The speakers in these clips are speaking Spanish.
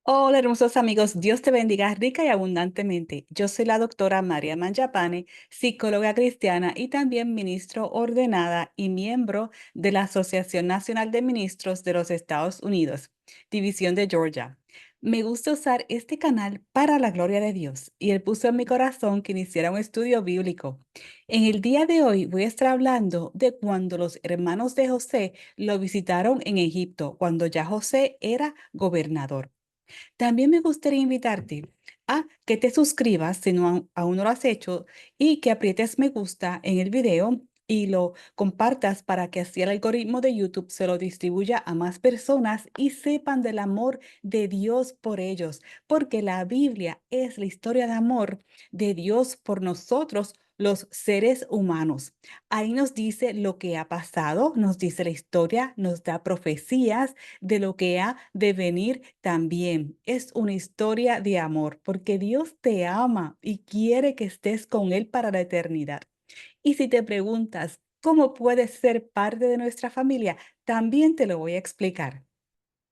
Hola, hermosos amigos. Dios te bendiga rica y abundantemente. Yo soy la doctora María Mangiapane, psicóloga cristiana y también ministro ordenada y miembro de la Asociación Nacional de Ministros de los Estados Unidos, División de Georgia. Me gusta usar este canal para la gloria de Dios y Él puso en mi corazón que iniciara un estudio bíblico. En el día de hoy voy a estar hablando de cuando los hermanos de José lo visitaron en Egipto, cuando ya José era gobernador. También me gustaría invitarte a que te suscribas si no aún no lo has hecho y que aprietes me gusta en el video y lo compartas para que así el algoritmo de YouTube se lo distribuya a más personas y sepan del amor de Dios por ellos, porque la Biblia es la historia de amor de Dios por nosotros, los seres humanos. Ahí nos dice lo que ha pasado, nos dice la historia, nos da profecías de lo que ha de venir también. Es una historia de amor, porque Dios te ama y quiere que estés con Él para la eternidad. Y si te preguntas, ¿cómo puedes ser parte de nuestra familia? También te lo voy a explicar.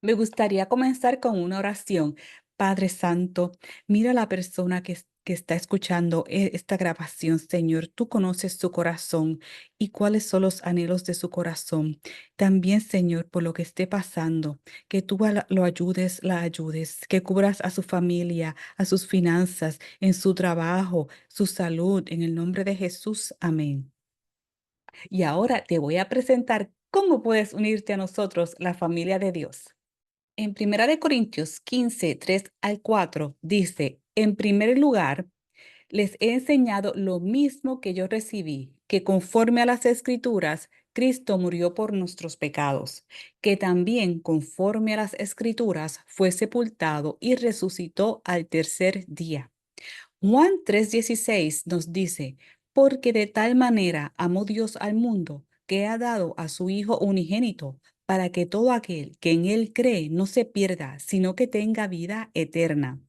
Me gustaría comenzar con una oración. Padre Santo, mira a la persona que está escuchando esta grabación, Señor. Tú conoces su corazón y cuáles son los anhelos de su corazón. También, Señor, por lo que esté pasando, que tú lo ayudes, la ayudes, que cubras a su familia, a sus finanzas, en su trabajo, su salud, en el nombre de Jesús. Amén. Y ahora te voy a presentar cómo puedes unirte a nosotros, la familia de Dios. En Primera de Corintios 15, 3 al 4 dice, en primer lugar, les he enseñado lo mismo que yo recibí, que conforme a las Escrituras, Cristo murió por nuestros pecados, que también conforme a las Escrituras fue sepultado y resucitó al tercer día. Juan 3:16 nos dice, porque de tal manera amó Dios al mundo, que ha dado a su Hijo unigénito, para que todo aquel que en Él cree no se pierda, sino que tenga vida eterna.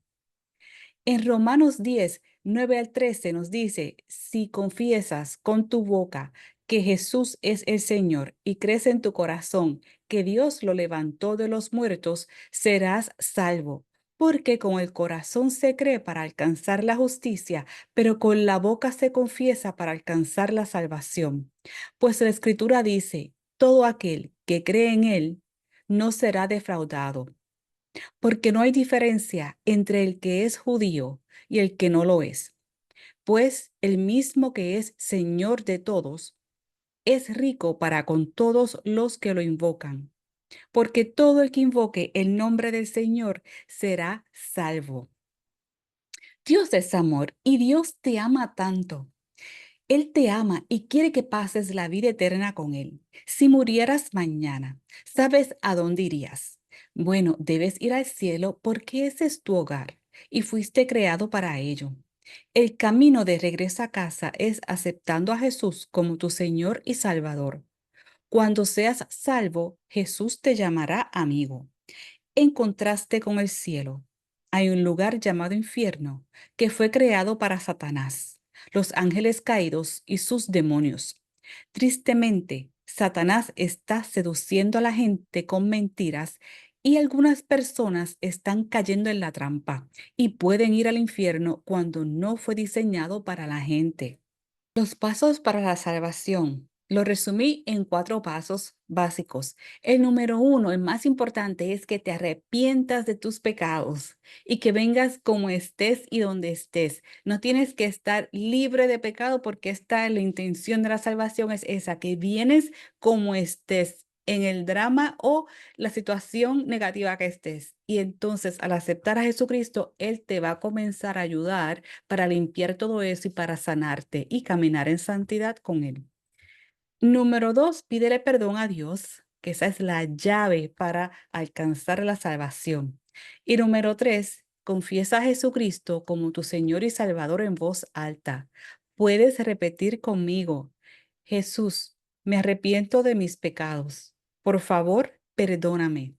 En Romanos 10, 9 al 13 nos dice, si confiesas con tu boca que Jesús es el Señor y crees en tu corazón que Dios lo levantó de los muertos, serás salvo. Porque con el corazón se cree para alcanzar la justicia, pero con la boca se confiesa para alcanzar la salvación. Pues la Escritura dice, todo aquel que cree en Él no será defraudado porque no hay diferencia entre el que es judío y el que no lo es, pues el mismo que es Señor de todos es rico para con todos los que lo invocan, porque todo el que invoque el nombre del Señor será salvo. Dios es amor y Dios te ama tanto. Él te ama y quiere que pases la vida eterna con Él. Si murieras mañana, ¿sabes a dónde irías? Bueno, debes ir al cielo porque ese es tu hogar y fuiste creado para ello. El camino de regreso a casa es aceptando a Jesús como tu Señor y Salvador. Cuando seas salvo, Jesús te llamará amigo. En contraste con el cielo, hay un lugar llamado infierno que fue creado para Satanás, los ángeles caídos y sus demonios. Tristemente, Satanás está seduciendo a la gente con mentiras y algunas personas están cayendo en la trampa y pueden ir al infierno cuando no fue diseñado para la gente. Los pasos para la salvación. Lo resumí en 4 pasos básicos. El número 1, el más importante, es que te arrepientas de tus pecados y que vengas como estés y donde estés. No tienes que estar libre de pecado porque la intención de la salvación es esa, que vienes como estés en el drama o la situación negativa que estés. Y entonces al aceptar a Jesucristo, Él te va a comenzar a ayudar para limpiar todo eso y para sanarte y caminar en santidad con Él. Número 2, pídele perdón a Dios, que esa es la llave para alcanzar la salvación. Y número 3, confiesa a Jesucristo como tu Señor y Salvador en voz alta. Puedes repetir conmigo, Jesús, me arrepiento de mis pecados. Por favor, perdóname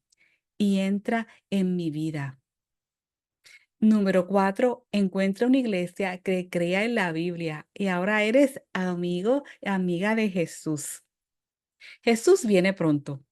y entra en mi vida. Número 4, encuentra una iglesia que crea en la Biblia y ahora eres amigo, amiga de Jesús. Jesús viene pronto.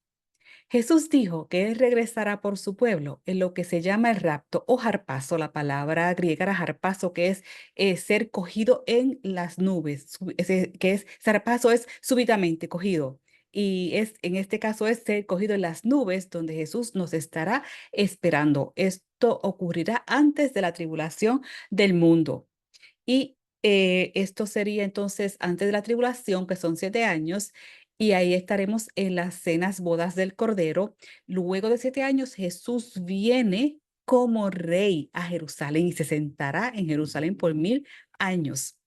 Jesús dijo que Él regresará por su pueblo en lo que se llama el rapto o harpazo. La palabra griega era harpazo, que es ser cogido en las nubes, que es, zarpazo es súbitamente cogido. Y es, en este caso es ser cogido en las nubes donde Jesús nos estará esperando. Esto ocurrirá antes de la tribulación del mundo. Y esto sería entonces antes de la tribulación, que son 7 años, y ahí estaremos en las cenas bodas del Cordero. Luego de 7 años, Jesús viene como rey a Jerusalén y se sentará en Jerusalén por 1000 años.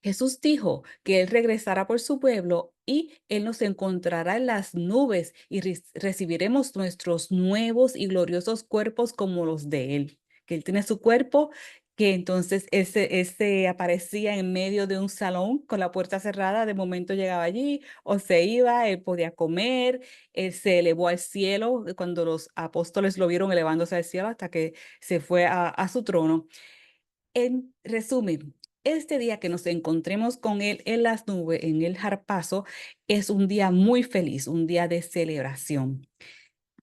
Jesús dijo que Él regresará por su pueblo y Él nos encontrará en las nubes y recibiremos nuestros nuevos y gloriosos cuerpos como los de Él. Que Él tiene su cuerpo, que entonces ese aparecía en medio de un salón con la puerta cerrada, de momento llegaba allí o se iba, Él podía comer, Él se elevó al cielo cuando los apóstoles lo vieron elevándose al cielo hasta que se fue a su trono. En resumen, este día que nos encontremos con Él en las nubes, en el Harpazo, es un día muy feliz, un día de celebración.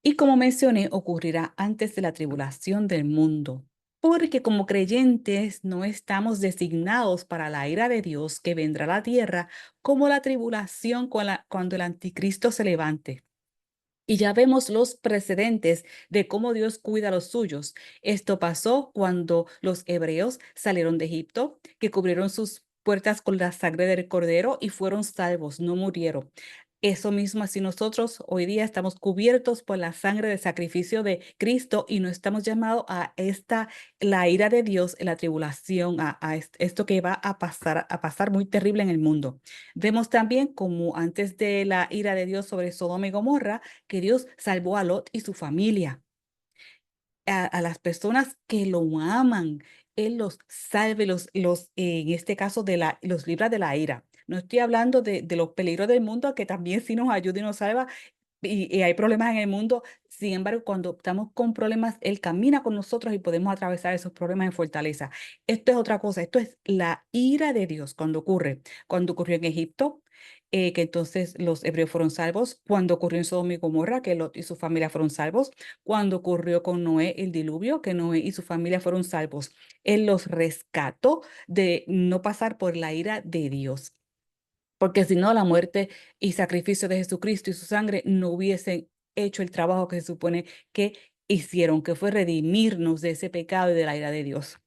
Y como mencioné, ocurrirá antes de la tribulación del mundo, porque como creyentes no estamos designados para la ira de Dios que vendrá a la tierra como la tribulación cuando el anticristo se levante. Y ya vemos los precedentes de cómo Dios cuida a los suyos. Esto pasó cuando los hebreos salieron de Egipto, que cubrieron sus puertas con la sangre del cordero y fueron salvos, no murieron. Eso mismo, así nosotros hoy día estamos cubiertos por la sangre del sacrificio de Cristo y no estamos llamados a la ira de Dios, en la tribulación, esto que va a pasar muy terrible en el mundo. Vemos también como antes de la ira de Dios sobre Sodoma y Gomorra, que Dios salvó a Lot y su familia, a las personas que lo aman. Él los salve, en este caso, los libra de la ira. No estoy hablando de los peligros del mundo, que también sí nos ayuda y nos salva, y hay problemas en el mundo. Sin embargo, cuando estamos con problemas, Él camina con nosotros y podemos atravesar esos problemas en fortaleza. Esto es otra cosa, esto es la ira de Dios cuando ocurre. Cuando ocurrió en Egipto, que entonces los hebreos fueron salvos. Cuando ocurrió en Sodoma y Gomorra, que Lot y su familia fueron salvos. Cuando ocurrió con Noé el diluvio, que Noé y su familia fueron salvos. Él los rescató de no pasar por la ira de Dios. Porque si no, la muerte y sacrificio de Jesucristo y su sangre no hubiesen hecho el trabajo que se supone que hicieron, que fue redimirnos de ese pecado y de la ira de Dios.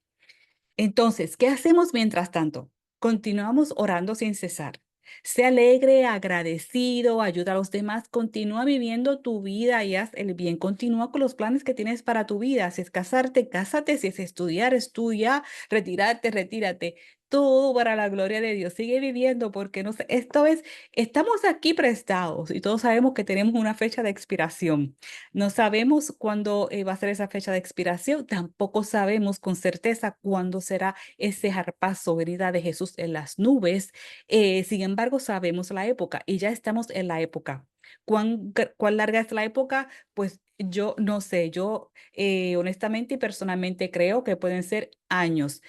Entonces, ¿qué hacemos mientras tanto? Continuamos orando sin cesar. Sé alegre, agradecido, ayuda a los demás, continúa viviendo tu vida y haz el bien. Continúa con los planes que tienes para tu vida. Si es casarte, cásate. Si es estudiar, estudia. Retirarte, retírate. Todo para la gloria de Dios. Sigue viviendo porque no sé, estamos aquí prestados y todos sabemos que tenemos una fecha de expiración. No sabemos cuándo va a ser esa fecha de expiración, tampoco sabemos con certeza cuándo será ese harpazo, venida de Jesús en las nubes. Sin embargo, sabemos la época y ya estamos en la época. ¿Cuán larga es la época? Pues yo no sé, yo honestamente y personalmente creo que pueden ser años,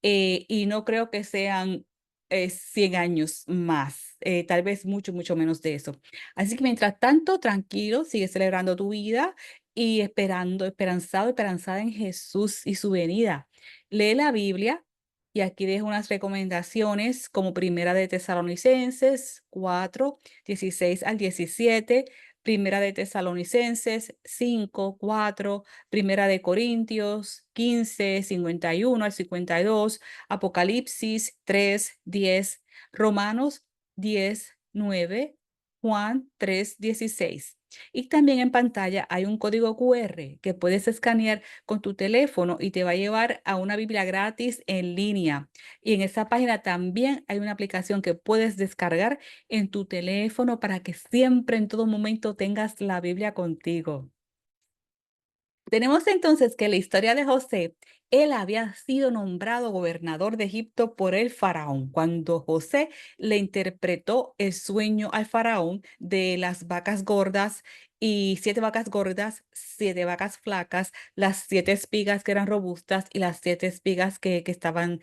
y no creo que sean 100 años más, tal vez mucho, mucho menos de eso. Así que mientras tanto, tranquilo, sigue celebrando tu vida y esperando, esperanzado, esperanzada en Jesús y su venida. Lee la Biblia y aquí dejo unas recomendaciones como Primera de Tesalonicenses 4:16 al 17, Primera de Tesalonicenses 5:4, Primera de Corintios 15:51 al 52, Apocalipsis 3:10, Romanos 10:9, Juan 3:16. Y también en pantalla hay un código QR que puedes escanear con tu teléfono y te va a llevar a una Biblia gratis en línea. Y en esa página también hay una aplicación que puedes descargar en tu teléfono para que siempre, en todo momento, tengas la Biblia contigo. Tenemos entonces que la historia de José él había sido nombrado gobernador de Egipto por el faraón. Cuando José le interpretó el sueño al faraón de las vacas gordas y 7 vacas gordas, 7 vacas flacas, las 7 espigas que eran robustas y las 7 espigas que estaban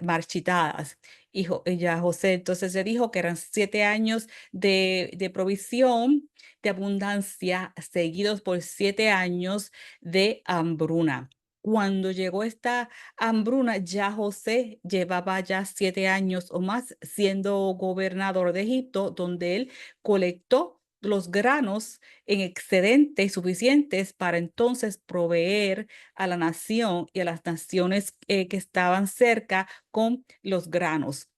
marchitadas. Y ya José entonces le dijo que eran 7 años de provisión, de abundancia, seguidos por 7 años de hambruna. Cuando llegó esta hambruna, ya José llevaba ya 7 años o más siendo gobernador de Egipto, donde él colectó los granos en excedente suficientes para entonces proveer a la nación y a las naciones que estaban cerca con los granos.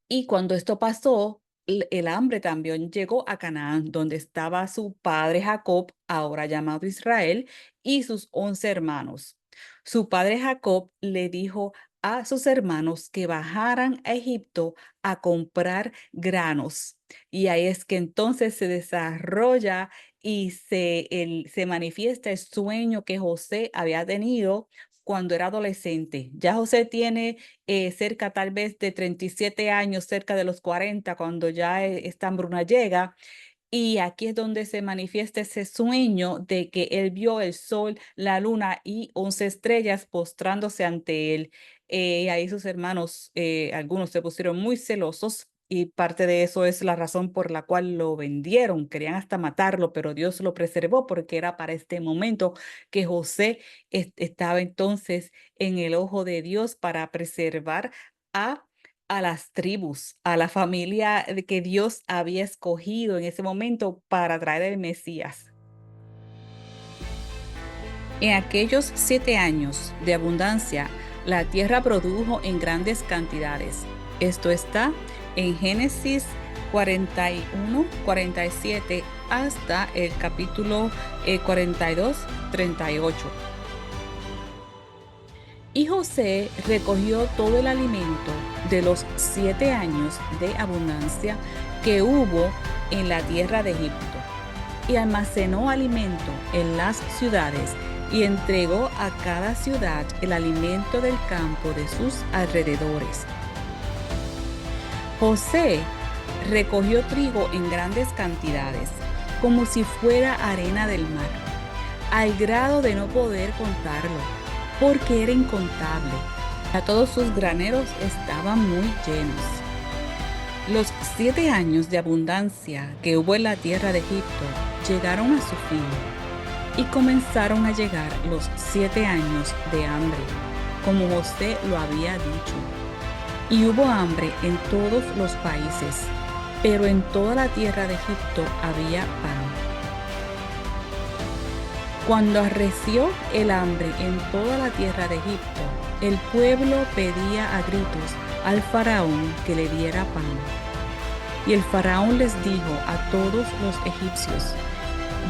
Y cuando esto pasó, el hambre también llegó a Canaán, donde estaba su padre Jacob, ahora llamado Israel, y sus 11 hermanos. Su padre Jacob le dijo a sus hermanos que bajaran a Egipto a comprar granos. Y ahí es que entonces se desarrolla y se manifiesta el sueño que José había tenido cuando era adolescente. Ya José tiene cerca tal vez de 37 años, cerca de los 40, cuando ya esta hambruna llega. Y aquí es donde se manifiesta ese sueño de que él vio el sol, la luna y 11 estrellas postrándose ante él. Ahí sus hermanos, algunos se pusieron muy celosos y parte de eso es la razón por la cual lo vendieron. Querían hasta matarlo, pero Dios lo preservó porque era para este momento que José estaba entonces en el ojo de Dios para preservar a las tribus, a la familia que Dios había escogido en ese momento para traer el Mesías. En aquellos 7 años de abundancia, la tierra produjo en grandes cantidades. Esto está en Génesis 41, 47 hasta el capítulo 42, 38. Y José recogió todo el alimento de los 7 años de abundancia que hubo en la tierra de Egipto, y almacenó alimento en las ciudades, y entregó a cada ciudad el alimento del campo de sus alrededores. José recogió trigo en grandes cantidades, como si fuera arena del mar, al grado de no poder contarlo, porque era incontable. A todos sus graneros estaban muy llenos. Los 7 años de abundancia que hubo en la tierra de Egipto llegaron a su fin, y comenzaron a llegar los 7 años de hambre, como José lo había dicho. Y hubo hambre en todos los países, pero en toda la tierra de Egipto había pan. Cuando arreció el hambre en toda la tierra de Egipto, el pueblo pedía a gritos al faraón que le diera pan. Y el faraón les dijo a todos los egipcios: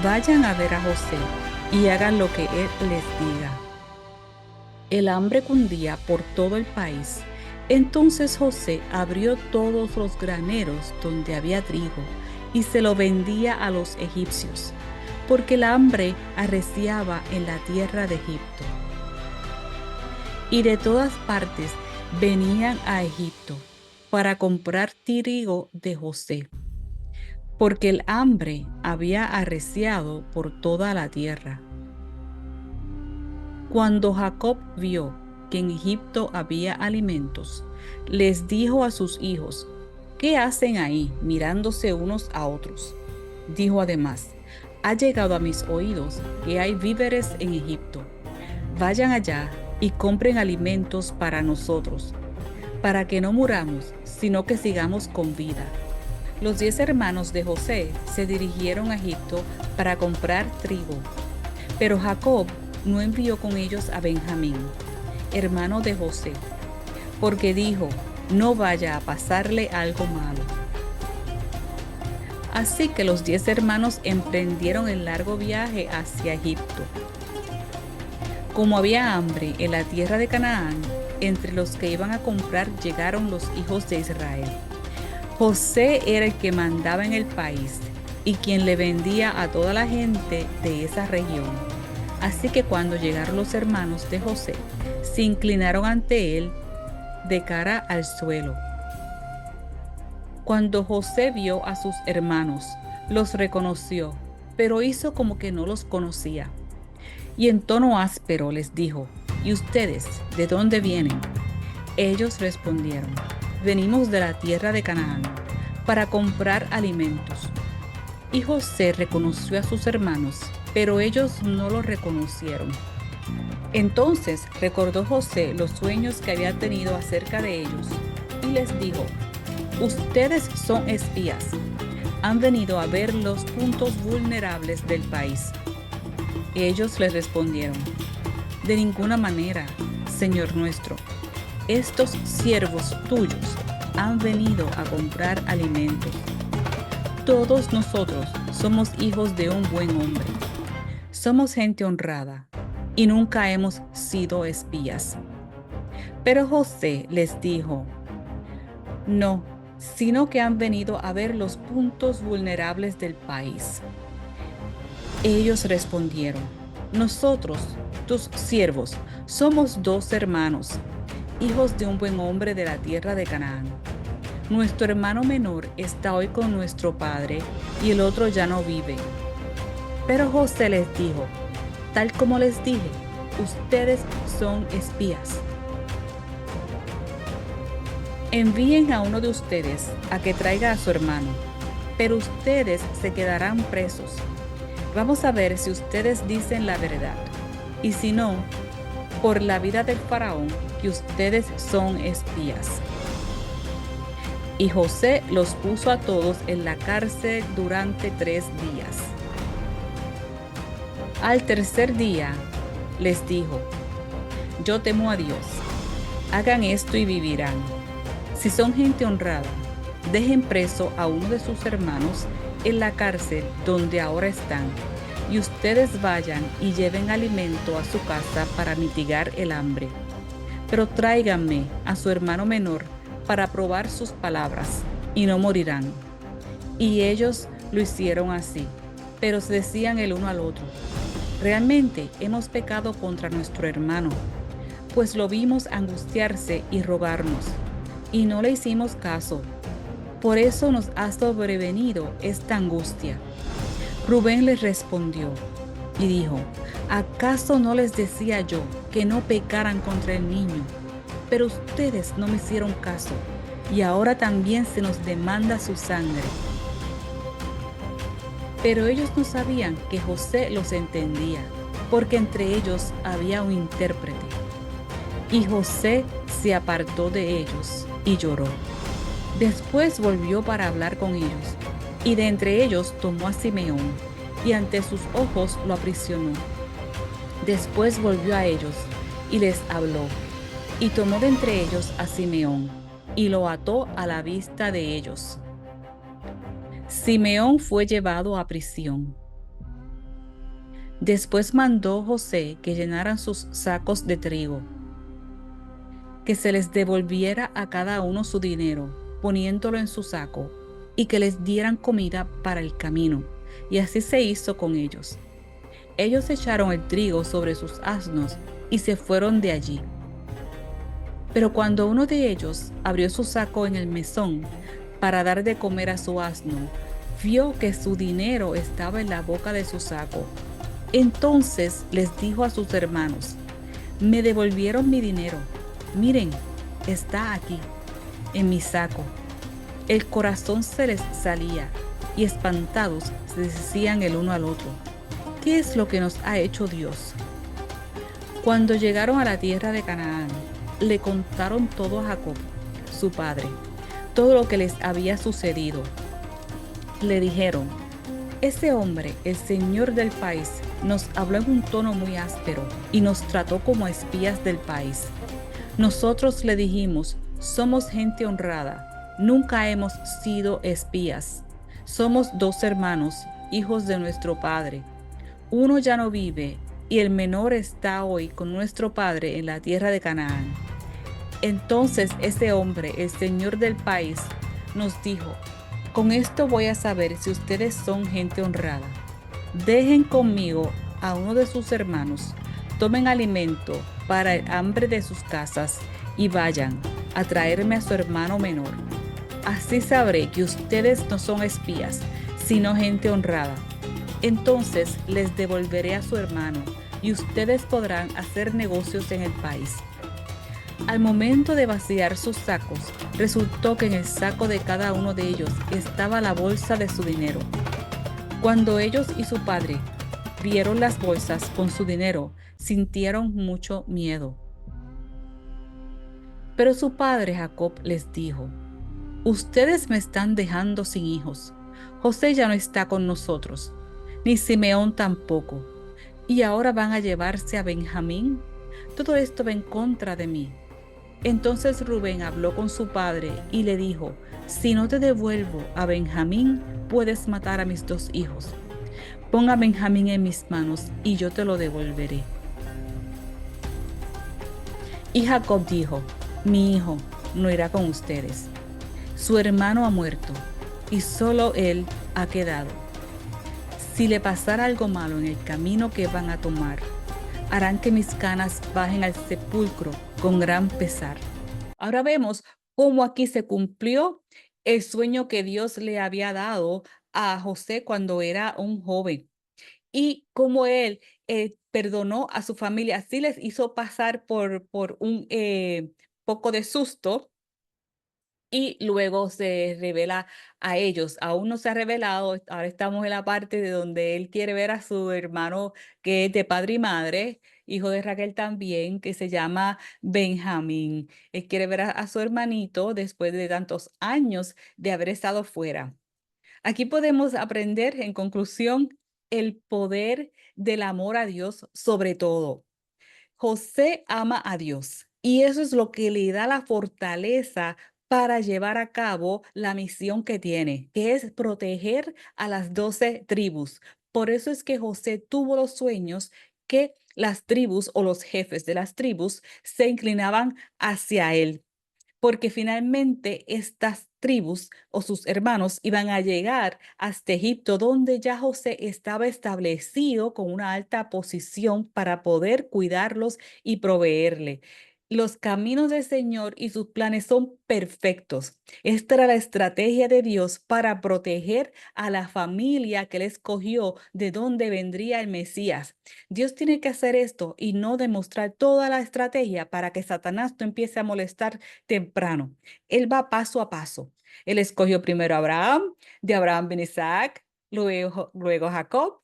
vayan a ver a José y hagan lo que él les diga. El hambre cundía por todo el país. Entonces José abrió todos los graneros donde había trigo y se lo vendía a los egipcios, porque el hambre arreciaba en la tierra de Egipto. Y de todas partes venían a Egipto para comprar trigo de José, porque el hambre había arreciado por toda la tierra. Cuando Jacob vio que en Egipto había alimentos, les dijo a sus hijos: ¿qué hacen ahí mirándose unos a otros? Dijo además: ha llegado a mis oídos que hay víveres en Egipto. Vayan allá y compren alimentos para nosotros, para que no muramos, sino que sigamos con vida. Los 10 hermanos de José se dirigieron a Egipto para comprar trigo, pero Jacob no envió con ellos a Benjamín, hermano de José, porque dijo: no vaya a pasarle algo malo. Así que los 10 hermanos emprendieron el largo viaje hacia Egipto. Como había hambre en la tierra de Canaán, entre los que iban a comprar llegaron los hijos de Israel. José era el que mandaba en el país y quien le vendía a toda la gente de esa región. Así que cuando llegaron los hermanos de José, se inclinaron ante él de cara al suelo. Cuando José vio a sus hermanos, los reconoció, pero hizo como que no los conocía. Y en tono áspero les dijo: ¿Y ustedes, de dónde vienen? Ellos respondieron: venimos de la tierra de Canaán para comprar alimentos. Y José reconoció a sus hermanos, pero ellos no lo reconocieron. Entonces recordó José los sueños que había tenido acerca de ellos y les dijo: ustedes son espías, han venido a ver los puntos vulnerables del país. Ellos le respondieron: de ninguna manera, Señor nuestro. Estos siervos tuyos han venido a comprar alimentos. Todos nosotros somos hijos de un buen hombre. Somos gente honrada y nunca hemos sido espías. Pero José les dijo: no, sino que han venido a ver los puntos vulnerables del país. Ellos respondieron: nosotros, tus siervos, somos 2 hermanos, hijos de un buen hombre de la tierra de Canaán. Nuestro hermano menor está hoy con nuestro padre y el otro ya no vive. Pero José les dijo: tal como les dije, ustedes son espías. Envíen a uno de ustedes a que traiga a su hermano, pero ustedes se quedarán presos. Vamos a ver si ustedes dicen la verdad, y si no, por la vida del faraón, que ustedes son espías. Y José los puso a todos en la cárcel durante 3 días. Al tercer día les dijo: yo temo a Dios, hagan esto y vivirán. Si son gente honrada, dejen preso a uno de sus hermanos en la cárcel donde ahora están, y ustedes vayan y lleven alimento a su casa para mitigar el hambre. Pero tráiganme a su hermano menor para probar sus palabras, y no morirán. Y ellos lo hicieron así, pero se decían el uno al otro: realmente hemos pecado contra nuestro hermano, pues lo vimos angustiarse y rogarnos, y no le hicimos caso. Por eso nos ha sobrevenido esta angustia. Rubén les respondió y dijo: ¿acaso no les decía yo que no pecaran contra el niño? Pero ustedes no me hicieron caso, y ahora también se nos demanda su sangre. Pero ellos no sabían que José los entendía, porque entre ellos había un intérprete. Y José se apartó de ellos y lloró. Después volvió para hablar con ellos, y de entre ellos tomó a Simeón, y ante sus ojos lo aprisionó. Después volvió a ellos, y les habló, y tomó de entre ellos a Simeón, y lo ató a la vista de ellos. Simeón fue llevado a prisión. Después mandó José que llenaran sus sacos de trigo, que se les devolviera a cada uno su dinero, poniéndolo en su saco, y que les dieran comida para el camino, y así se hizo con ellos. Ellos echaron el trigo sobre sus asnos y se fueron de allí. Pero cuando uno de ellos abrió su saco en el mesón para dar de comer a su asno, vio que su dinero estaba en la boca de su saco. Entonces les dijo a sus hermanos: me devolvieron mi dinero. Miren, está aquí, en mi saco. El corazón se les salía, y espantados se decían el uno al otro: ¿qué es lo que nos ha hecho Dios? Cuando llegaron a la tierra de Canaán, le contaron todo a Jacob, su padre, todo lo que les había sucedido. Le dijeron: ese hombre, el señor del país, nos habló en un tono muy áspero y nos trató como espías del país. Nosotros le dijimos: somos gente honrada, nunca hemos sido espías. Somos 2 hermanos, hijos de nuestro padre. Uno ya no vive y el menor está hoy con nuestro padre en la tierra de Canaán. Entonces ese hombre, el señor del país, nos dijo: con esto voy a saber si ustedes son gente honrada. Dejen conmigo a uno de sus hermanos, tomen alimento para el hambre de sus casas y vayan a traerme a su hermano menor. Así sabré que ustedes no son espías, sino gente honrada. Entonces les devolveré a su hermano y ustedes podrán hacer negocios en el país. Al momento de vaciar sus sacos, resultó que en el saco de cada uno de ellos estaba la bolsa de su dinero. Cuando ellos y su padre vieron las bolsas con su dinero, sintieron mucho miedo. Pero su padre Jacob les dijo: Ustedes me están dejando sin hijos. José ya no está con nosotros, ni Simeón tampoco. Y ahora van a llevarse a Benjamín. Todo esto va en contra de mí. Entonces Rubén habló con su padre y le dijo: Si no te devuelvo a Benjamín, puedes matar a mis dos hijos. Pon a Benjamín en mis manos y yo te lo devolveré. Y Jacob dijo: Mi hijo no irá con ustedes. Su hermano ha muerto y solo él ha quedado. Si le pasara algo malo en el camino que van a tomar, harán que mis canas bajen al sepulcro con gran pesar. Ahora vemos cómo aquí se cumplió el sueño que Dios le había dado a José cuando era un joven y cómo él perdonó a su familia. Así les hizo pasar por un poco de susto y luego se revela a ellos. Aún no se ha revelado, ahora estamos en la parte de donde él quiere ver a su hermano que es de padre y madre, hijo de Raquel también, que se llama Benjamín. Él quiere ver a su hermanito después de tantos años de haber estado fuera. Aquí podemos aprender, en conclusión, el poder del amor a Dios sobre todo. José ama a Dios y eso es lo que le da la fortaleza para llevar a cabo la misión que tiene, que es proteger a las 12 tribus. Por eso es que José tuvo los sueños que las tribus o los jefes de las tribus se inclinaban hacia él, porque finalmente estas tribus o sus hermanos iban a llegar hasta Egipto, donde ya José estaba establecido con una alta posición para poder cuidarlos y proveerle. Los caminos del Señor y sus planes son perfectos. Esta era la estrategia de Dios para proteger a la familia que él escogió, de donde vendría el Mesías. Dios tiene que hacer esto y no demostrar toda la estrategia para que Satanás no empiece a molestar temprano. Él va paso a paso. Él escogió primero a Abraham, de Abraham ben Isaac, luego Jacob,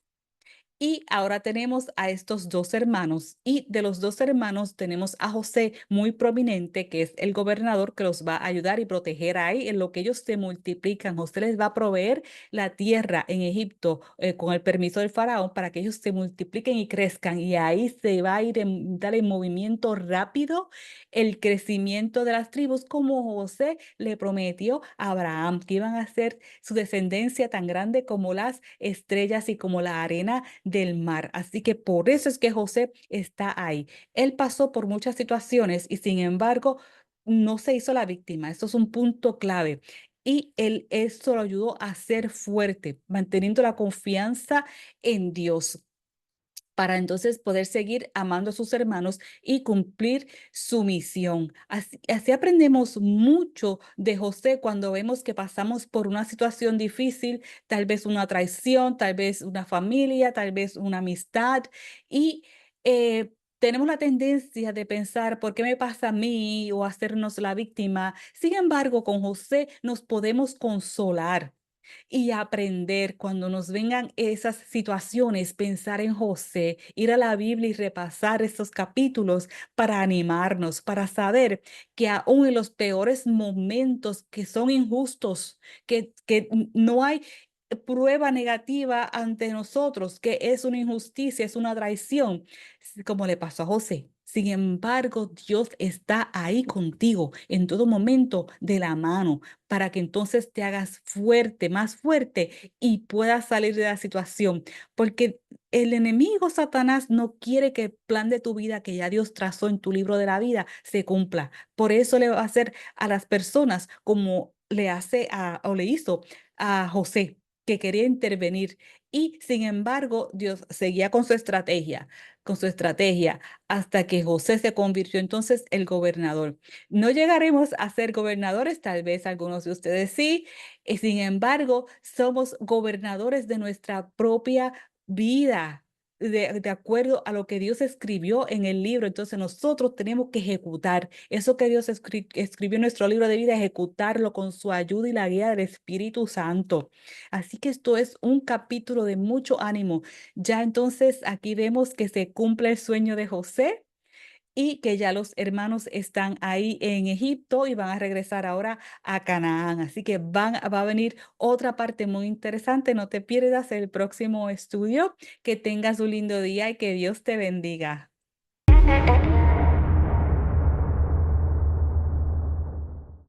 y ahora tenemos a estos dos hermanos y de los dos hermanos tenemos a José muy prominente, que es el gobernador que los va a ayudar y proteger ahí en lo que ellos se multiplican. José les va a proveer la tierra en Egipto con el permiso del faraón para que ellos se multipliquen y crezcan y ahí se va a ir dar en movimiento rápido el crecimiento de las tribus como José le prometió a Abraham, que iban a ser su descendencia tan grande como las estrellas y como la arena del mar. Así que por eso es que José está ahí. Él pasó por muchas situaciones y sin embargo no se hizo la víctima. Esto es un punto clave. Y él eso lo ayudó a ser fuerte, manteniendo la confianza en Dios para entonces poder seguir amando a sus hermanos y cumplir su misión. Así aprendemos mucho de José cuando vemos que pasamos por una situación difícil, tal vez una traición, tal vez una familia, tal vez una amistad, y tenemos la tendencia de pensar, ¿por qué me pasa a mí? O hacernos la víctima. Sin embargo, con José nos podemos consolar y aprender cuando nos vengan esas situaciones, pensar en José, ir a la Biblia y repasar estos capítulos para animarnos, para saber que aún en los peores momentos que son injustos, que no hay prueba negativa ante nosotros, que es una injusticia, es una traición, como le pasó a José. Sin embargo, Dios está ahí contigo en todo momento de la mano para que entonces te hagas fuerte, más fuerte y puedas salir de la situación. Porque el enemigo Satanás no quiere que el plan de tu vida que ya Dios trazó en tu libro de la vida se cumpla. Por eso le va a hacer a las personas como le hace o le hizo a José, que quería intervenir. Y sin embargo, Dios seguía con su estrategia, hasta que José se convirtió entonces el gobernador. No llegaremos a ser gobernadores, tal vez algunos de ustedes sí, y sin embargo, somos gobernadores de nuestra propia vida. De acuerdo a lo que Dios escribió en el libro, entonces nosotros tenemos que ejecutar eso que Dios escribió en nuestro libro de vida, ejecutarlo con su ayuda y la guía del Espíritu Santo. Así que esto es un capítulo de mucho ánimo. Ya entonces aquí vemos que se cumple el sueño de José y que ya los hermanos están ahí en Egipto y van a regresar ahora a Canaán. Así que va a venir otra parte muy interesante. No te pierdas el próximo estudio. Que tengas un lindo día y que Dios te bendiga.